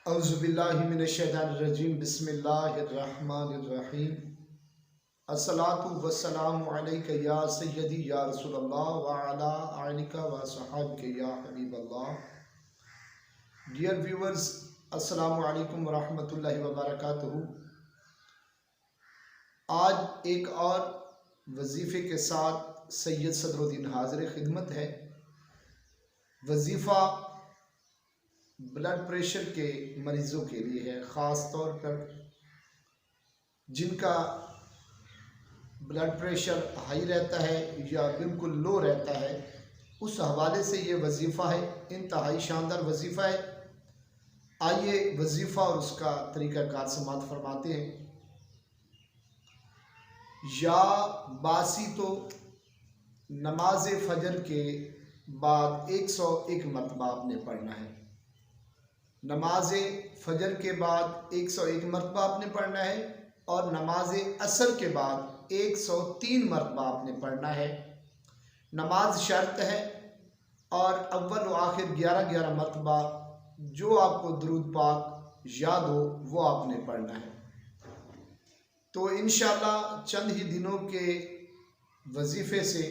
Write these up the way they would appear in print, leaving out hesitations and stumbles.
औज़ुबिल्लाहिमिनश्शैतानिर्रजीम बिस्मिल्लाहिर्रहमानिर्रहीम अस्सलातु वस्सलामु अलैका या सय्यदी या रसूलल्लाह व अला आलिका व सहाबिका या हबीबल्लाह। डियर व्यूअर्स, अस्सलामु अलैकुम व रहमतुल्लाहि व बरकातुहू। आज एक और वजीफ़े के साथ सैयद सदरुद्दीन हाज़िर खिदमत है। वजीफ़ा ब्लड प्रेशर के मरीज़ों के लिए है, ख़ास तौर पर जिनका ब्लड प्रेशर हाई रहता है या बिल्कुल लो रहता है। उस हवाले से ये वजीफ़ा है, इंतहाई शानदार वजीफ़ा है। आइए वजीफ़ा और उसका तरीक़ाकार समाअत फरमाते हैं। या बासी तो नमाज फ़जर के बाद 101 मरतबा आपने पढ़ना है। नमाज फ़जर के बाद 101 मरतबा आपने पढ़ना है और नमाज असर के बाद 103 मरतबा आपने पढ़ना है। नमाज शर्त है और अव्वल व आखिर 11-11 मरतबा जो आपको दुरूद पाक याद हो वो आपने पढ़ना है। तो इंशाअल्लाह चंद ही दिनों के वजीफ़े से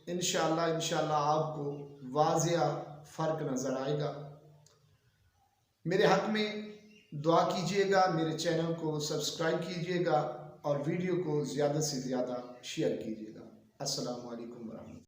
इंशाअल्लाह आपको वाज़िया फ़र्क नज़र आएगा। मेरे हक़ में दुआ कीजिएगा, मेरे चैनल को सब्सक्राइब कीजिएगा और वीडियो को ज़्यादा से ज़्यादा शेयर कीजिएगा। अस्सलामु अलैकुम।